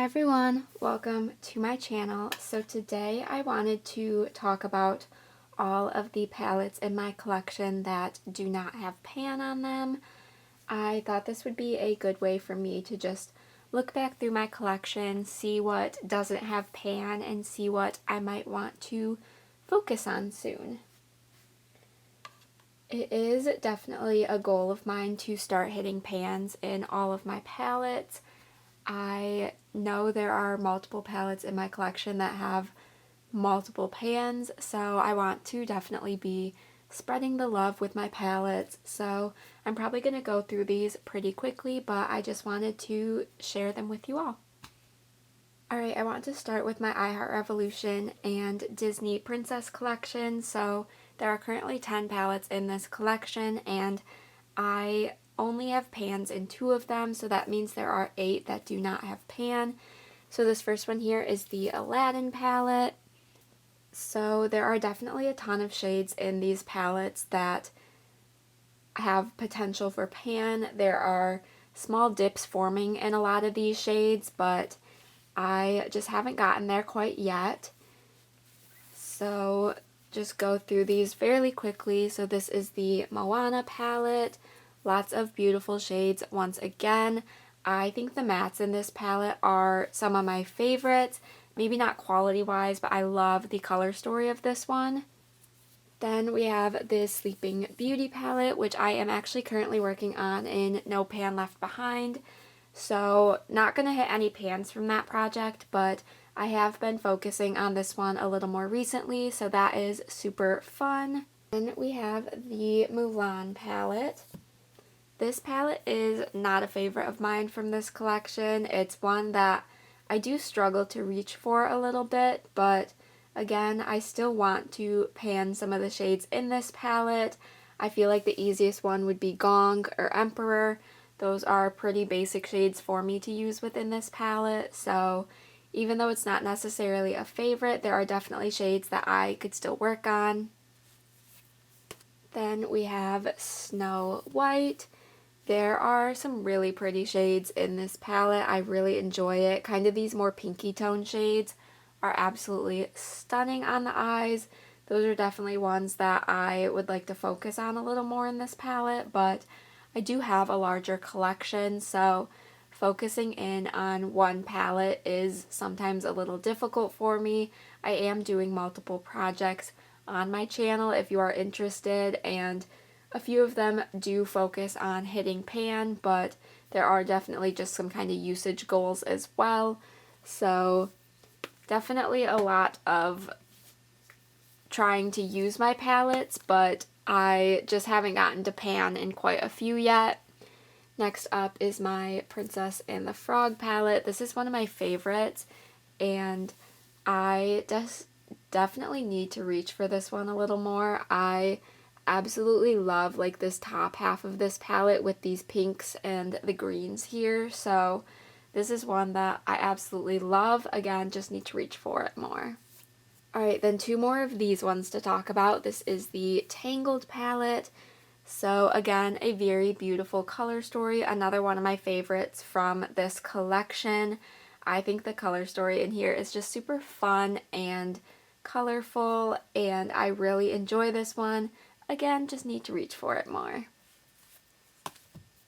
everyone, welcome to my channel. So today I wanted to talk about all of the palettes in my collection that do not have pan on them. I thought this would be a good way for me to just look back through my collection, see what doesn't have pan, and see what I might want to focus on soon. It is definitely a goal of mine to start hitting pans in all of my palettes. I know there are multiple palettes in my collection that have multiple pans, so I want to definitely be spreading the love with my palettes. So I'm probably going to go through these pretty quickly, but I just wanted to share them with you all. Alright, I want to start with my I Heart Revolution and Disney Princess collection. So there are currently 10 palettes in this collection, and I only have pans in 2 of them, so that means there are 8 that do not have pan. So this first one here is the Aladdin palette. So there are definitely a ton of shades in these palettes that have potential for pan. There are small dips forming in a lot of these shades, but I just haven't gotten there quite yet. So just go through these fairly quickly. So this is the Moana palette. Lots of beautiful shades once again. I think the mattes in this palette are some of my favorites. Maybe not quality-wise, but I love the color story of this one. Then we have this Sleeping Beauty palette, which I am actually currently working on in No Pan Left Behind. So not going to hit any pans from that project, but I have been focusing on this one a little more recently, so that is super fun. Then we have the Mulan palette. This palette is not a favorite of mine from this collection. It's one that I do struggle to reach for a little bit, but again, I still want to pan some of the shades in this palette. I feel like the easiest one would be Gong or Emperor. Those are pretty basic shades for me to use within this palette, so even though it's not necessarily a favorite, there are definitely shades that I could still work on. Then we have Snow White. There are some really pretty shades in this palette. I really enjoy it. Kind of these more pinky tone shades are absolutely stunning on the eyes. Those are definitely ones that I would like to focus on a little more in this palette, but I do have a larger collection, so focusing in on one palette is sometimes a little difficult for me. I am doing multiple projects on my channel if you are interested, and a few of them do focus on hitting pan, but there are definitely just some kind of usage goals as well. So definitely a lot of trying to use my palettes, but I just haven't gotten to pan in quite a few yet. Next up is my Princess and the Frog palette. This is one of my favorites, and I definitely need to reach for this one a little more. I absolutely love like this top half of this palette with these pinks and the greens here, so this is one that I absolutely love. Again, just need to reach for it more. Alright, then 2 more of these ones to talk about. This is the Tangled palette. So again, a very beautiful color story. Another one of my favorites from this collection. I think the color story in here is just super fun and colorful, and I really enjoy this one. Again, just need to reach for it more.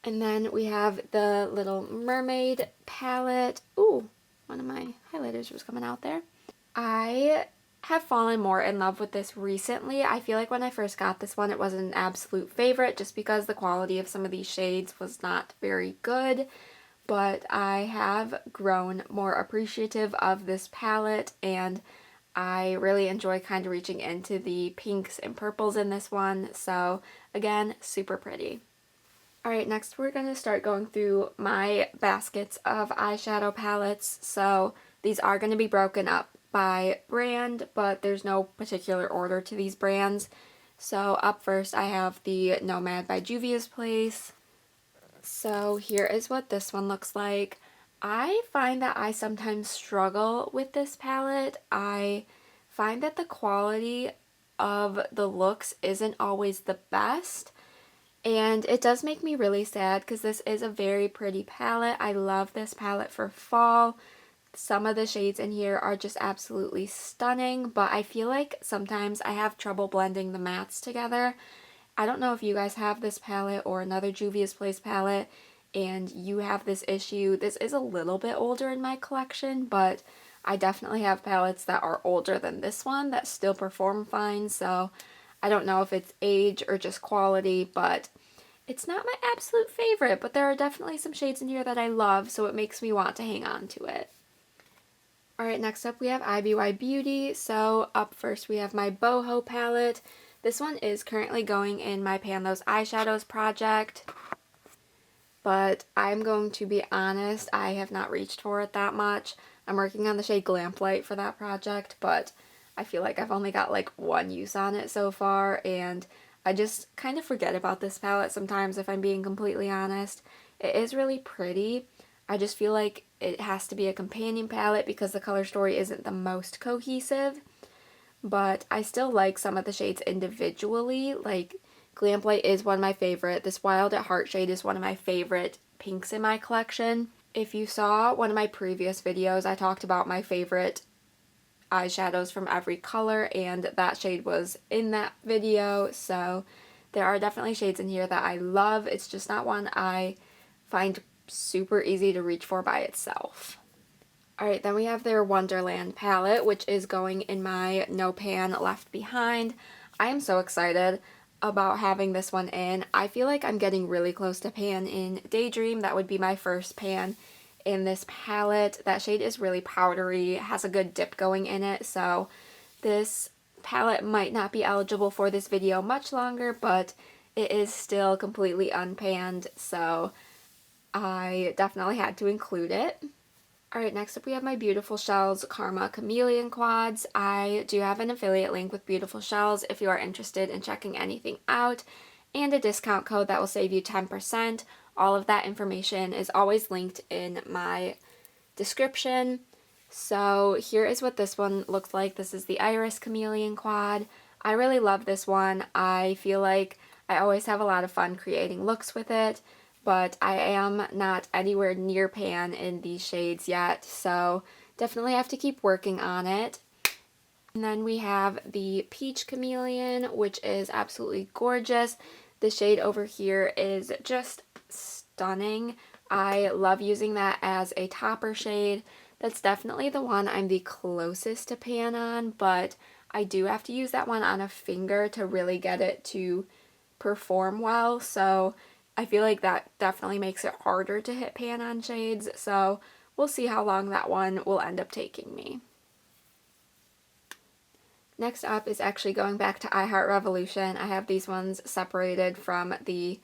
And then we have the Little Mermaid palette. Ooh, one of my highlighters was coming out there. I have fallen more in love with this recently. I feel like when I first got this one, it wasn't an absolute favorite just because the quality of some of these shades was not very good, but I have grown more appreciative of this palette, and I really enjoy kind of reaching into the pinks and purples in this one, so again, super pretty. Alright, next we're going to start going through my baskets of eyeshadow palettes. So these are going to be broken up by brand, but there's no particular order to these brands. So up first I have the Nomad by Juvia's Place. So here is what this one looks like. I find that I sometimes struggle with this palette. I find that the quality of the looks isn't always the best, and it does make me really sad because this is a very pretty palette. I love this palette for fall. Some of the shades in here are just absolutely stunning, but I feel like sometimes I have trouble blending the mattes together. I don't know if you guys have this palette or another Juvia's Place palette and you have this issue. This is a little bit older in my collection, but I definitely have palettes that are older than this one that still perform fine, so I don't know if it's age or just quality, but it's not my absolute favorite, but there are definitely some shades in here that I love, so it makes me want to hang on to it. Alright, next up we have IBY Beauty. So up first we have my Boho palette. This one is currently going in my Pan Those Eyeshadows project, but I'm going to be honest, I have not reached for it that much. I'm working on the shade Lamplight for that project, but I feel like I've only got like one use on it so far, and I just kind of forget about this palette sometimes if I'm being completely honest. It is really pretty. I just feel like it has to be a companion palette because the color story isn't the most cohesive, but I still like some of the shades individually. Like Lamplight is one of my favorite. This Wild at Heart shade is one of my favorite pinks in my collection. If you saw one of my previous videos, I talked about my favorite eyeshadows from every color, and that shade was in that video, so there are definitely shades in here that I love. It's just not one I find super easy to reach for by itself. Alright, then we have their Wonderland palette, which is going in my No Pan Left Behind. I am so excited about having this one in. I feel like I'm getting really close to pan in Daydream. That would be my first pan in this palette. That shade is really powdery, has a good dip going in it, so this palette might not be eligible for this video much longer, but it is still completely unpanned, so I definitely had to include it. Alright, next up we have my Beautiful Shellz Karma Chameleon Quads. I do have an affiliate link with Beautiful Shellz if you are interested in checking anything out, and a discount code that will save you 10%. All of that information is always linked in my description. So here is what this one looks like. This is the Iris Chameleon Quad. I really love this one. I feel like I always have a lot of fun creating looks with it, but I am not anywhere near pan in these shades yet, so definitely have to keep working on it. And then we have the Peach Chameleon, which is absolutely gorgeous. The shade over here is just stunning. I love using that as a topper shade. That's definitely the one I'm the closest to pan on, but I do have to use that one on a finger to really get it to perform well, so I feel like that definitely makes it harder to hit pan on shades, so we'll see how long that one will end up taking me. Next up is actually going back to I Heart Revolution. I have these ones separated from the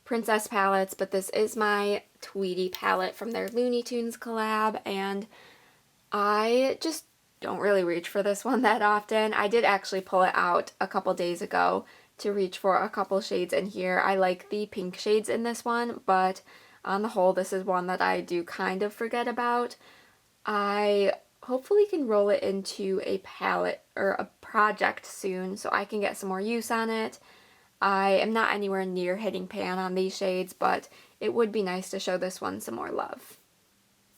Princess palettes, but this is my Tweety palette from their Looney Tunes collab, and I just don't really reach for this one that often. I did actually pull it out a couple days ago to reach for a couple shades in here. I like the pink shades in this one, but on the whole, this is one that I do kind of forget about. I hopefully can roll it into a palette or a project soon so I can get some more use on it. I am not anywhere near hitting pan on these shades, but it would be nice to show this one some more love.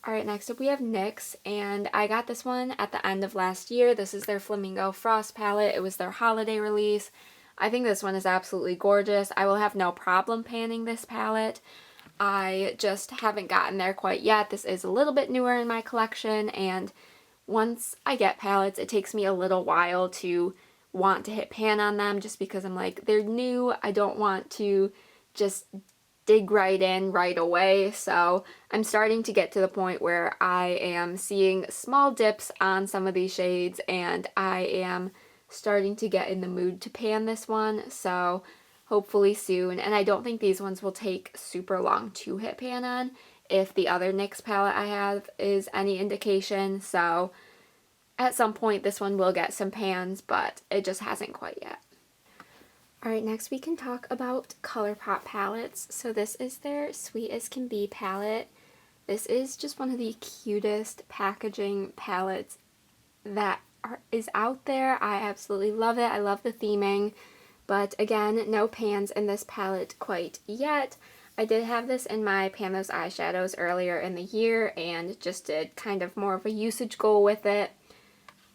Alright, next up we have NYX, and I got this one at the end of last year. This is their Flamingo Frost palette. It was their holiday release. I think this one is absolutely gorgeous. I will have no problem panning this palette. I just haven't gotten there quite yet. This is a little bit newer in my collection, and once I get palettes, it takes me a little while to want to hit pan on them just because I'm like, they're new. I don't want to just dig right in right away, so I'm starting to get to the point where I am seeing small dips on some of these shades, and I am starting to get in the mood to pan this one, so hopefully soon. And I don't think these ones will take super long to hit pan on if the other NYX palette I have is any indication, so at some point this one will get some pans, but it just hasn't quite yet. Alright, next we can talk about ColourPop palettes. So this is their Sweet as Can Be palette. This is just one of the cutest packaging palettes that is out there. I absolutely love it. I love the theming, but again, no pans in this palette quite yet. I did have this in my Pan Those eyeshadows earlier in the year and just did kind of more of a usage goal with it.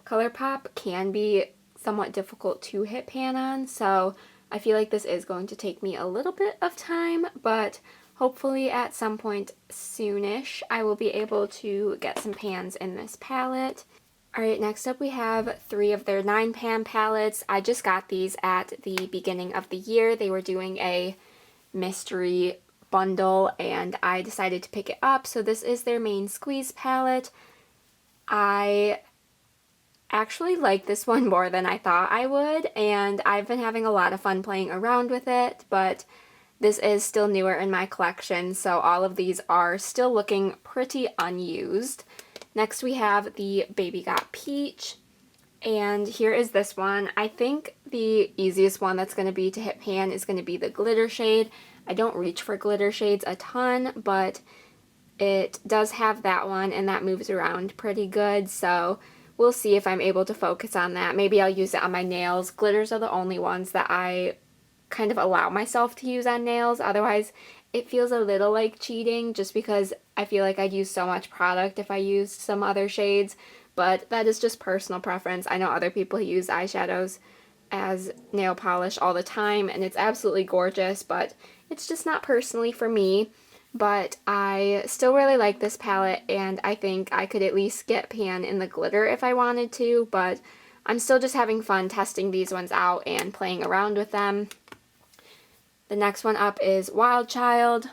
ColourPop can be somewhat difficult to hit pan on, so I feel like this is going to take me a little bit of time, but hopefully at some point soonish I will be able to get some pans in this palette. Alright, next up we have 3 of their 9 pan palettes. I just got these at the beginning of the year. They were doing a mystery bundle and I decided to pick it up. So this is their main squeeze palette. I actually like this one more than I thought I would, and I've been having a lot of fun playing around with it, but this is still newer in my collection, so all of these are still looking pretty unused. Next we have the Baby Got Peach, and here is this one. I think the easiest one that's going to be to hit pan is going to be the glitter shade. I don't reach for glitter shades a ton, but it does have that one, and that moves around pretty good, so we'll see if I'm able to focus on that. Maybe I'll use it on my nails. Glitters are the only ones that I kind of allow myself to use on nails. Otherwise, it feels a little like cheating just because I feel like I'd use so much product if I used some other shades. But that is just personal preference. I know other people who use eyeshadows as nail polish all the time, and it's absolutely gorgeous, but it's just not personally for me. But I still really like this palette, and I think I could at least get pan in the glitter if I wanted to, but I'm still just having fun testing these ones out and playing around with them. The next one up is Wild Child.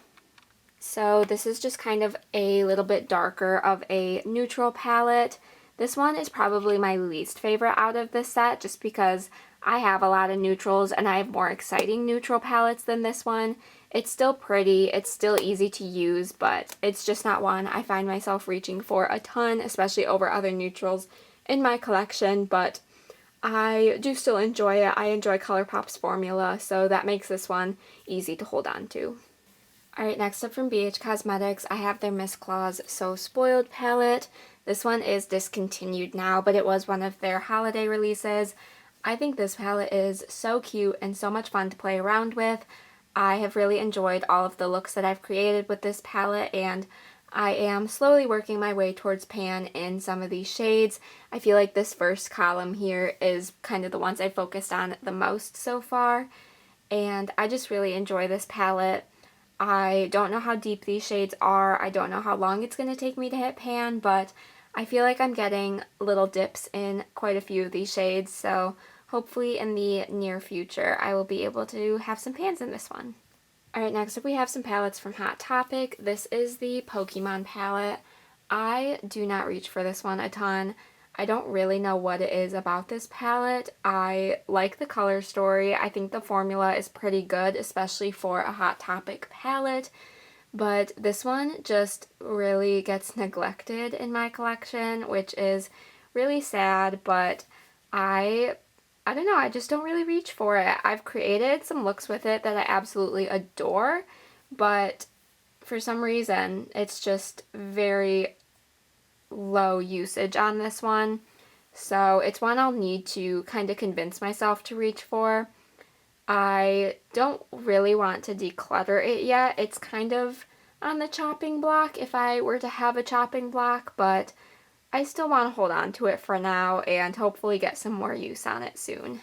So this is just kind of a little bit darker of a neutral palette. This one is probably my least favorite out of this set just because I have a lot of neutrals and I have more exciting neutral palettes than this one. It's still pretty, it's still easy to use, but it's just not one I find myself reaching for a ton, especially over other neutrals in my collection, but I do still enjoy it. I enjoy ColourPop's formula, so that makes this one easy to hold on to. Alright, next up from BH Cosmetics, I have their Miss Claus So Spoiled palette. This one is discontinued now, but it was one of their holiday releases. I think this palette is so cute and so much fun to play around with. I have really enjoyed all of the looks that I've created with this palette, and I am slowly working my way towards pan in some of these shades. I feel like this first column here is kind of the ones I focused on the most so far, and I just really enjoy this palette. I don't know how deep these shades are. I don't know how long it's going to take me to hit pan, but I feel like I'm getting little dips in quite a few of these shades, so hopefully in the near future I will be able to have some pans in this one. Alright, next up we have some palettes from Hot Topic. This is the Pokemon palette. I do not reach for this one a ton. I don't really know what it is about this palette. I like the color story. I think the formula is pretty good, especially for a Hot Topic palette. But this one just really gets neglected in my collection, which is really sad, but I don't know, I just don't really reach for it. I've created some looks with it that I absolutely adore, but for some reason it's just very low usage on this one. So it's one I'll need to kind of convince myself to reach for. I don't really want to declutter it yet. It's kind of on the chopping block if I were to have a chopping block, but I still want to hold on to it for now and hopefully get some more use on it soon.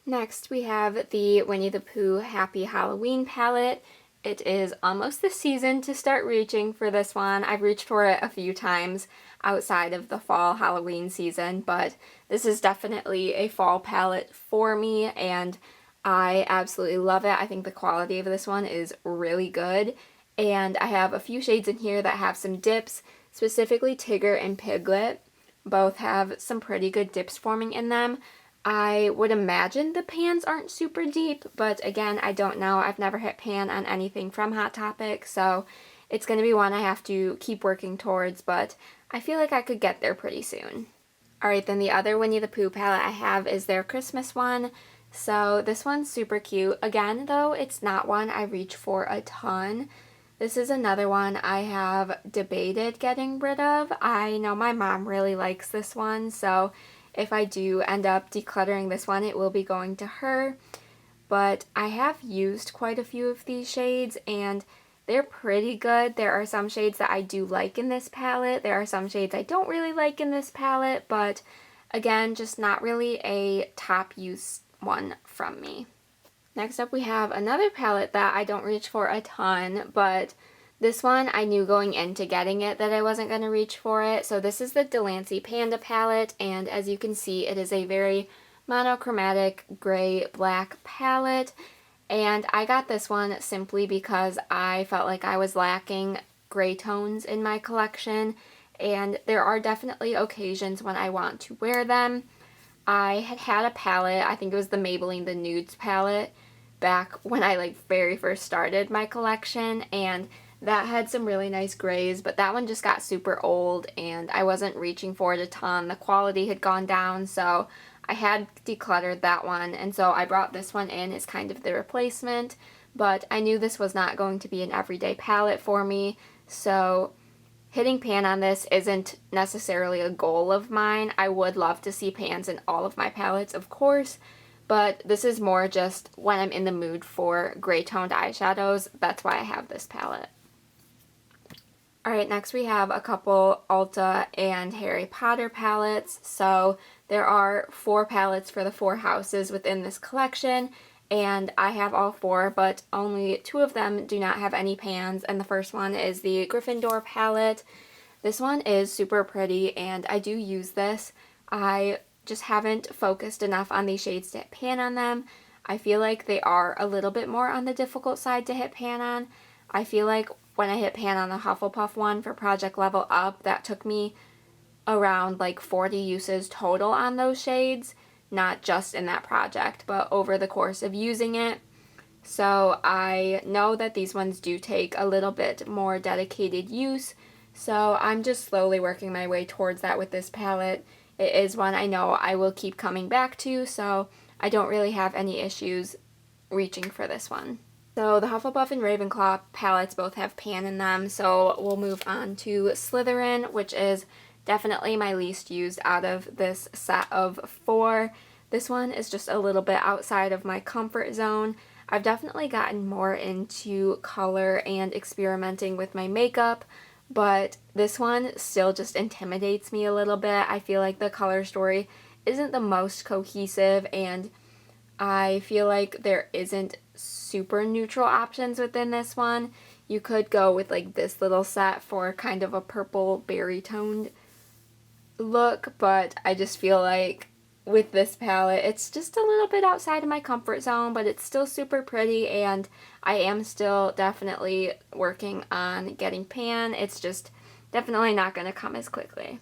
Next we have the Winnie the Pooh Happy Halloween palette. It is almost the season to start reaching for this one. I've reached for it a few times outside of the fall Halloween season, but this is definitely a fall palette for me and I absolutely love it. I think the quality of this one is really good, and I have a few shades in here that have some dips, specifically Tigger and Piglet. Both have some pretty good dips forming in them. I would imagine the pans aren't super deep, but again, I don't know. I've never hit pan on anything from Hot Topic, so it's going to be one I have to keep working towards, but I feel like I could get there pretty soon. Alright, then the other Winnie the Pooh palette I have is their Christmas one. So this one's super cute. Again, though, it's not one I reach for a ton. This is another one I have debated getting rid of. I know my mom really likes this one, so if I do end up decluttering this one, it will be going to her. But I have used quite a few of these shades, and they're pretty good. There are some shades that I do like in this palette. There are some shades I don't really like in this palette, but again, just not really a top use one from me. Next up we have another palette that I don't reach for a ton, but this one I knew going into getting it that I wasn't going to reach for it. So this is the Delancey Panda palette, and as you can see, it is a very monochromatic gray-black palette. And I got this one simply because I felt like I was lacking gray tones in my collection, and there are definitely occasions when I want to wear them. I had a palette, I think it was the Maybelline The Nudes palette, back when I very first started my collection, and that had some really nice grays, but that one just got super old and I wasn't reaching for it a ton. The quality had gone down, so I had decluttered that one, and so I brought this one in as kind of the replacement, but I knew this was not going to be an everyday palette for me, so hitting pan on this isn't necessarily a goal of mine. I would love to see pans in all of my palettes, of course, but this is more just when I'm in the mood for gray toned eyeshadows. That's why I have this palette. Alright, next we have a couple Ulta and Harry Potter palettes. So there are 4 palettes for the 4 houses within this collection, and I have all 4, but only 2 of them do not have any pans, and the first one is the Gryffindor palette. This one is super pretty, and I do use this. I just haven't focused enough on these shades to hit pan on them. I feel like they are a little bit more on the difficult side to hit pan on. I feel like when I hit pan on the Hufflepuff one for Project Level Up, that took me around 40 uses total on those shades, not just in that project, but over the course of using it. So I know that these ones do take a little bit more dedicated use, so I'm just slowly working my way towards that with this palette. It is one I know I will keep coming back to, so I don't really have any issues reaching for this one. So the Hufflepuff and Ravenclaw palettes both have pan in them, so we'll move on to Slytherin, which is definitely my least used out of this set of 4. This one is just a little bit outside of my comfort zone. I've definitely gotten more into color and experimenting with my makeup, but this one still just intimidates me a little bit. I feel like the color story isn't the most cohesive, and I feel like there isn't super neutral options within this one. You could go with this little set for kind of a purple berry toned look, but I just feel like with this palette it's just a little bit outside of my comfort zone, but it's still super pretty, and I am still definitely working on getting pan. It's just definitely not going to come as quickly.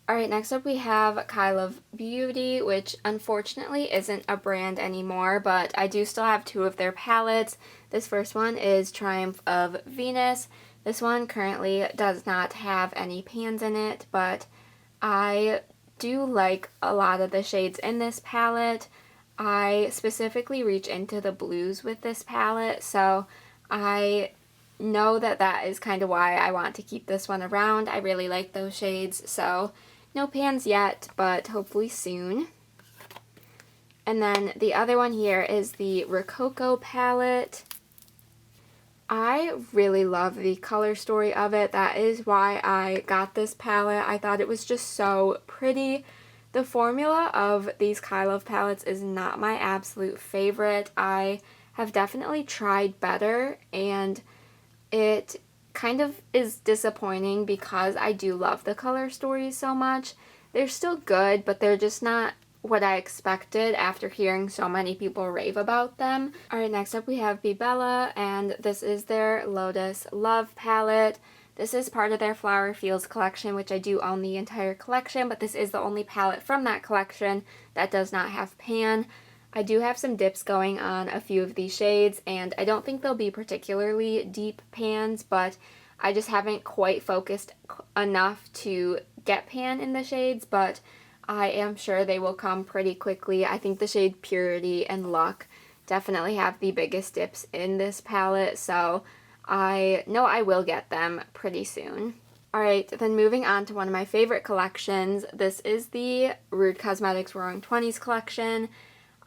Alright, next up we have Kyle of Beauty, which unfortunately isn't a brand anymore, but I do still have 2 of their palettes. This first one is Triumph of Venus. This one currently does not have any pans in it, but I do like a lot of the shades in this palette. I specifically reach into the blues with this palette, so I know that that is kind of why I want to keep this one around. I really like those shades, so no pans yet, but hopefully soon. And then the other one here is the Rococo palette. I really love the color story of it. That is why I got this palette. I thought it was just so pretty. The formula of these Kyle of palettes is not my absolute favorite. I have definitely tried better, and it kind of is disappointing because I do love the color stories so much. They're still good, but they're just not what I expected after hearing so many people rave about them. Alright, next up we have Bibella, and this is their Lotus Love palette. This is part of their Flower Fields collection, which I do own the entire collection, but this is the only palette from that collection that does not have pan. I do have some dips going on a few of these shades, and I don't think they'll be particularly deep pans, but I just haven't quite focused enough to get pan in the shades, but I am sure they will come pretty quickly. I think the shade Purity and Luck definitely have the biggest dips in this palette, so I know I will get them pretty soon. Alright, then moving on to one of my favorite collections. This is the Rude Cosmetics Roaring 20s collection.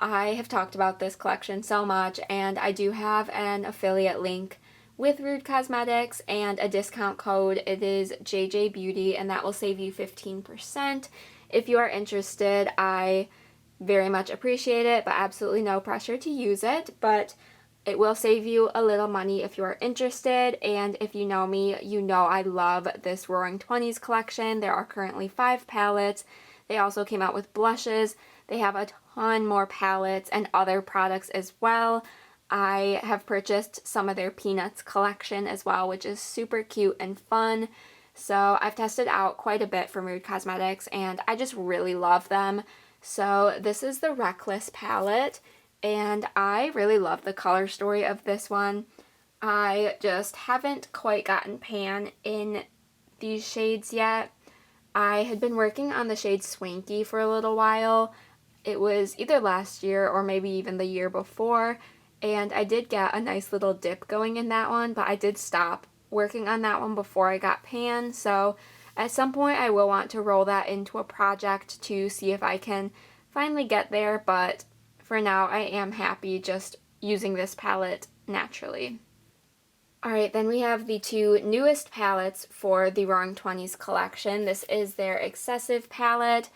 I have talked about this collection so much, and I do have an affiliate link with Rude Cosmetics and a discount code. It is JJBeauty, and that will save you 15%. If you are interested, I very much appreciate it, but absolutely no pressure to use it. But it will save you a little money if you are interested, and if you know me, you know I love this Roaring Twenties collection. There are currently 5 palettes. They also came out with blushes. They have a ton more palettes and other products as well. I have purchased some of their Peanuts collection as well, which is super cute and fun. So I've tested out quite a bit from Rude Cosmetics, and I just really love them. So this is the Reckless palette, and I really love the color story of this one. I just haven't quite gotten pan in these shades yet. I had been working on the shade Swanky for a little while. It was either last year or maybe even the year before, and I did get a nice little dip going in that one, but I did stop working on that one before I got pan, so at some point I will want to roll that into a project to see if I can finally get there, but for now I am happy just using this palette naturally. Alright, then we have the 2 newest palettes for the Roaring Twenties collection. This is their Excessive palette.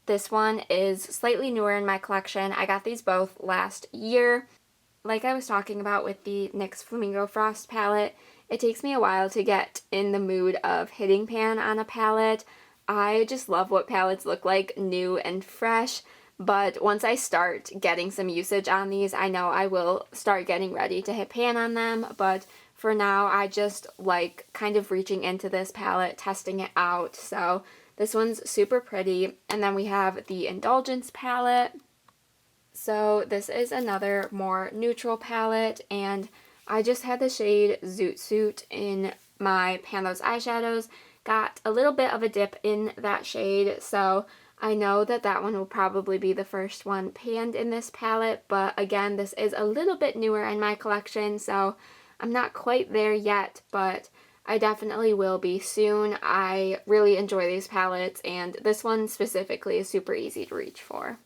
This one is slightly newer in my collection. I got these both last year. Like I was talking about with the NYX Flamingo Frost palette, it takes me a while to get in the mood of hitting pan on a palette. I just love what palettes look like new and fresh, but once I start getting some usage on these, I know I will start getting ready to hit pan on them, but for now I just like kind of reaching into this palette, testing it out. So this one's super pretty. And then we have the Indulgence palette. So this is another more neutral palette, and I just had the shade Zoot Suit in my Pan Those eyeshadows. Got a little bit of a dip in that shade, so I know that that one will probably be the first one panned in this palette, but again, this is a little bit newer in my collection, so I'm not quite there yet, but I definitely will be soon. I really enjoy these palettes, and this one specifically is super easy to reach for.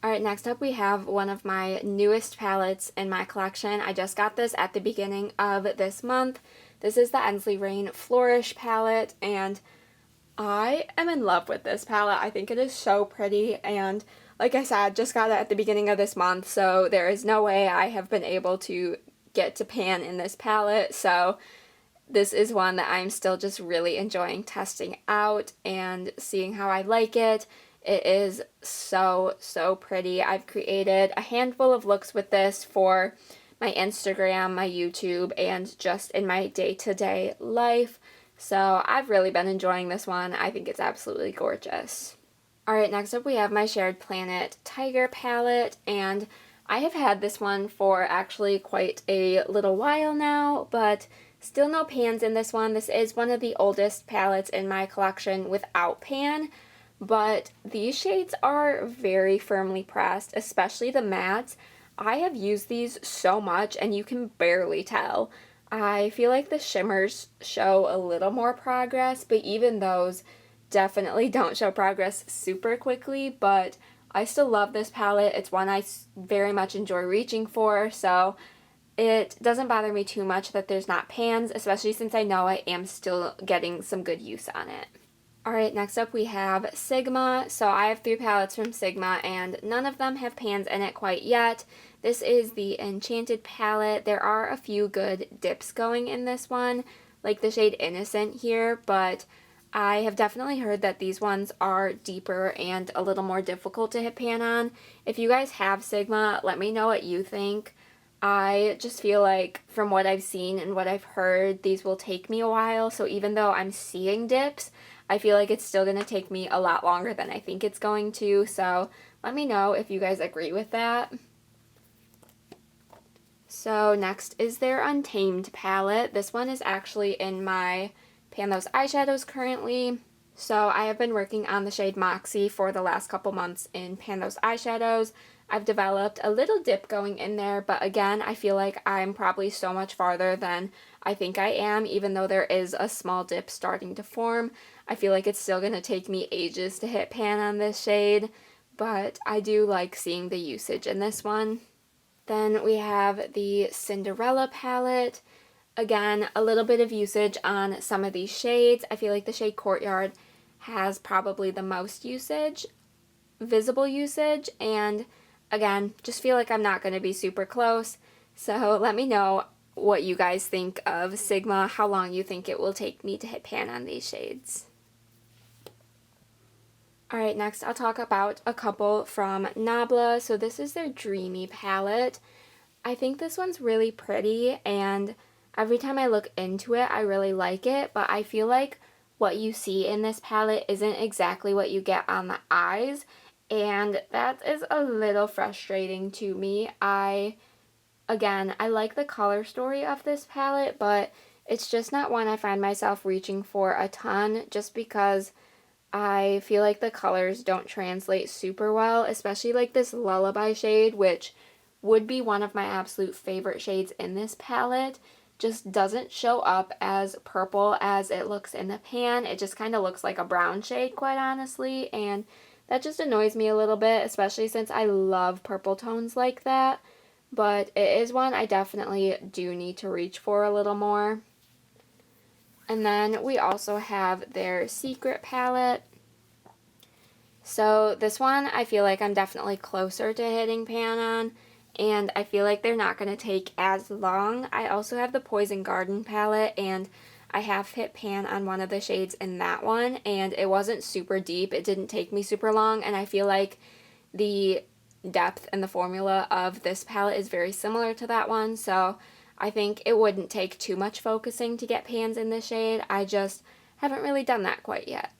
Alright, next up we have one of my newest palettes in my collection. I just got this at the beginning of this month. This is the Ensley Rain Flourish palette, and I am in love with this palette. I think it is so pretty, and like I said, just got it at the beginning of this month, so there is no way I have been able to get to pan in this palette, so this is one that I'm still just really enjoying testing out and seeing how I like it. It is so, so pretty. I've created a handful of looks with this for my Instagram, my YouTube, and just in my day-to-day life. So I've really been enjoying this one. I think it's absolutely gorgeous. Alright, next up we have my Shared Planet Tiger palette, and I have had this one for actually quite a little while now, but still no pans in this one. This is one of the oldest palettes in my collection without pan. But these shades are very firmly pressed, especially the mattes. I have used these so much and you can barely tell. I feel like the shimmers show a little more progress, but even those definitely don't show progress super quickly, but I still love this palette. It's one I very much enjoy reaching for, so it doesn't bother me too much that there's not pans, especially since I know I am still getting some good use on it. Alright, next up we have Sigma. So I have 3 palettes from Sigma, and none of them have pans in it quite yet. This is the Enchanted palette. There are a few good dips going in this one, like the shade Innocent here, but I have definitely heard that these ones are deeper and a little more difficult to hit pan on. If you guys have Sigma, let me know what you think. I just feel like from what I've seen and what I've heard, these will take me a while, so even though I'm seeing dips, I feel like it's still going to take me a lot longer than I think it's going to, so let me know if you guys agree with that. So next is their Untamed palette. This one is actually in my Pan Those eyeshadows currently. So I have been working on the shade Moxie for the last couple months in Pan Those eyeshadows. I've developed a little dip going in there, but again, I feel like I'm probably so much farther than I think I am, even though there is a small dip starting to form. I feel like it's still going to take me ages to hit pan on this shade, but I do like seeing the usage in this one. Then we have the Cinderella palette. Again, a little bit of usage on some of these shades. I feel like the shade Courtyard has probably the most usage, visible usage, and again, just feel like I'm not going to be super close. So let me know what you guys think of Sigma, how long you think it will take me to hit pan on these shades. Alright, next I'll talk about a couple from Nabla. So this is their Dreamy palette. I think this one's really pretty, and every time I look into it, I really like it, but I feel like what you see in this palette isn't exactly what you get on the eyes, and that is a little frustrating to me. Again, I like the color story of this palette, but it's just not one I find myself reaching for a ton, just because I feel like the colors don't translate super well, especially like this Lullaby shade, which would be one of my absolute favorite shades in this palette, just doesn't show up as purple as it looks in the pan. It just kind of looks like a brown shade, quite honestly, and that just annoys me a little bit, especially since I love purple tones like that. But it is one I definitely do need to reach for a little more. And then we also have their Secret palette. So this one I feel like I'm definitely closer to hitting pan on, and I feel like they're not going to take as long. I also have the Poison Garden palette, and I have hit pan on one of the shades in that one, and it wasn't super deep. It didn't take me super long, and I feel like the depth and the formula of this palette is very similar to that one, so I think it wouldn't take too much focusing to get pans in this shade. I just haven't really done that quite yet.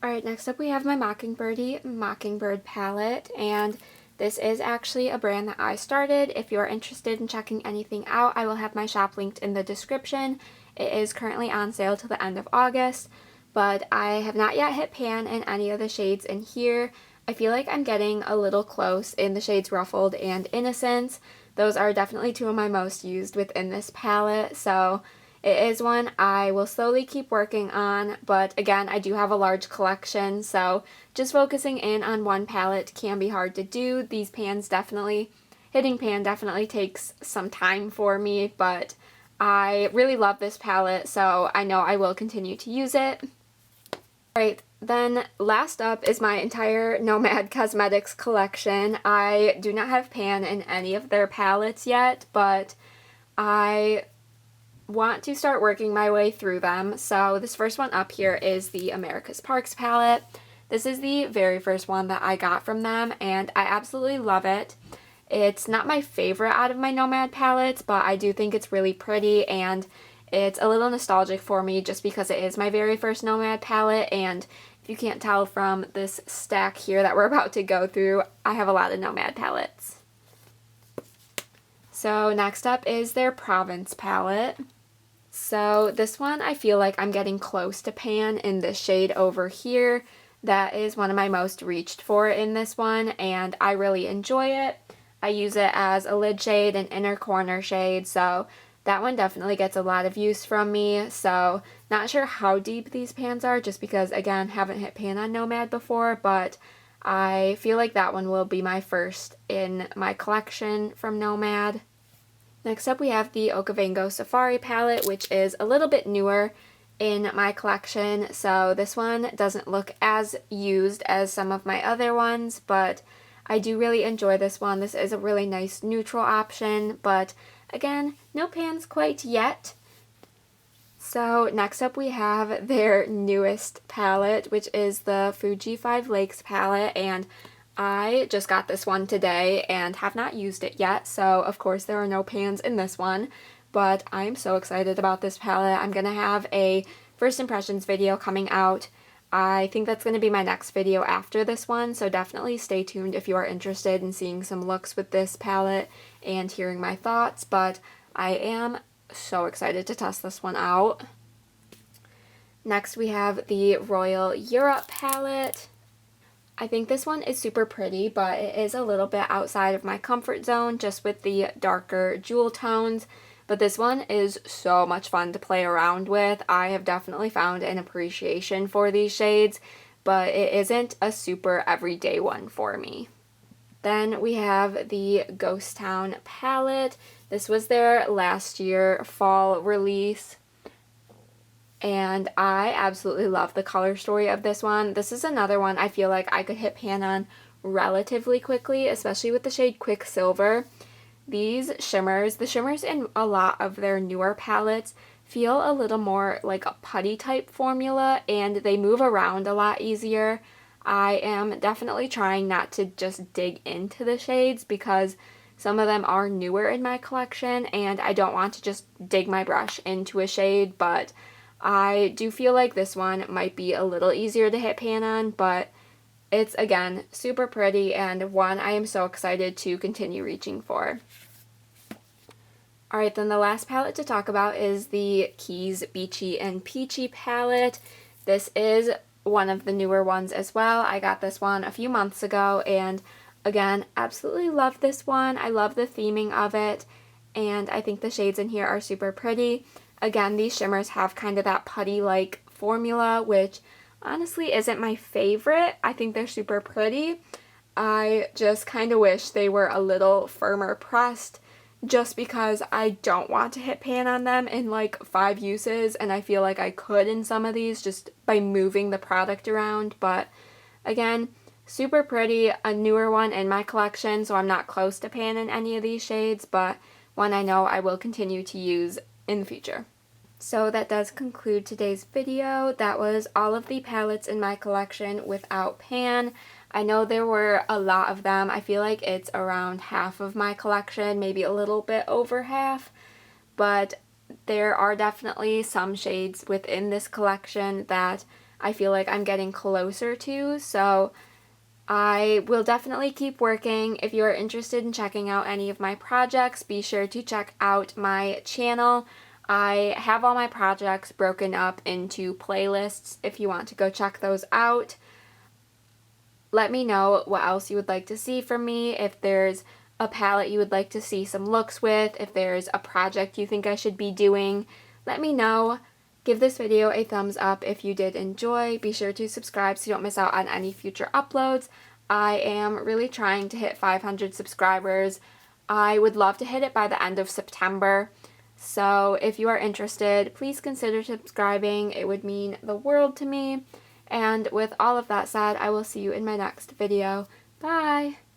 Alright, next up we have my Mockingbird palette, and this is actually a brand that I started. If you're interested in checking anything out, I will have my shop linked in the description. It is currently on sale till the end of August, but I have not yet hit pan in any of the shades in here. I feel like I'm getting a little close in the shades Ruffled and Innocence. Those are definitely two of my most used within this palette, so it is one I will slowly keep working on, but again, I do have a large collection, so just focusing in on one palette can be hard to do. These pans definitely, hitting pan definitely takes some time for me, but I really love this palette, so I know I will continue to use it. Alright, then last up is my entire Nomad Cosmetics collection. I do not have pan in any of their palettes yet, but I want to start working my way through them. So this first one up here is the America's Parks palette. This is the very first one that I got from them, and I absolutely love it. It's not my favorite out of my Nomad palettes, but I do think it's really pretty, and it's a little nostalgic for me just because it is my very first Nomad palette, and if you can't tell from this stack here that we're about to go through, I have a lot of Nomad palettes. So next up is their Province palette. So this one I feel like I'm getting close to pan in this shade over here. That is one of my most reached for in this one, and I really enjoy it. I use it as a lid shade and inner corner shade, so that one definitely gets a lot of use from me. So not sure how deep these pans are, just because again haven't hit pan on Nomad before, but I feel like that one will be my first in my collection from Nomad. Next up we have the Okavango Safari palette, which is a little bit newer in my collection, so this one doesn't look as used as some of my other ones, but I do really enjoy this one. This is a really nice neutral option, but again, no pans quite yet. So next up we have their newest palette, which is the Fuji 5 Lakes palette, and I just got this one today and have not used it yet, so of course there are no pans in this one, but I'm so excited about this palette. I'm going to have a first impressions video coming out. I think that's going to be my next video after this one, so definitely stay tuned if you are interested in seeing some looks with this palette and hearing my thoughts, but I am so excited to test this one out. Next we have the Royal Europe palette. I think this one is super pretty, but it is a little bit outside of my comfort zone just with the darker jewel tones. But this one is so much fun to play around with. I have definitely found an appreciation for these shades, but it isn't a super everyday one for me. Then we have the Ghost Town palette. This was their last year fall release, and I absolutely love the color story of this one. This is another one I feel like I could hit pan on relatively quickly, especially with the shade Quicksilver. These shimmers, the shimmers in a lot of their newer palettes feel a little more like a putty type formula, and they move around a lot easier. I am definitely trying not to just dig into the shades because some of them are newer in my collection and I don't want to just dig my brush into a shade, but I do feel like this one might be a little easier to hit pan on, but it's, again, super pretty and one I am so excited to continue reaching for. Alright, then the last palette to talk about is the Keys Beachy and Peachy palette. This is one of the newer ones as well. I got this one a few months ago and again, absolutely love this one. I love the theming of it and I think the shades in here are super pretty. Again, these shimmers have kind of that putty-like formula, which honestly isn't my favorite. I think they're super pretty. I just kind of wish they were a little firmer pressed, just because I don't want to hit pan on them in like 5 uses, and I feel like I could in some of these just by moving the product around. But again, super pretty, a newer one in my collection, so I'm not close to pan in any of these shades, but one I know I will continue to use in the future. So that does conclude today's video. That was all of the palettes in my collection without pan. I know there were a lot of them. I feel like it's around half of my collection, maybe a little bit over half, but there are definitely some shades within this collection that I feel like I'm getting closer to, so I will definitely keep working. If you are interested in checking out any of my projects, be sure to check out my channel. I have all my projects broken up into playlists if you want to go check those out. Let me know what else you would like to see from me, if there's a palette you would like to see some looks with, if there's a project you think I should be doing. Let me know. Give this video a thumbs up if you did enjoy. Be sure to subscribe so you don't miss out on any future uploads. I am really trying to hit 500 subscribers. I would love to hit it by the end of September. So if you are interested, please consider subscribing. It would mean the world to me. And with all of that said, I will see you in my next video. Bye!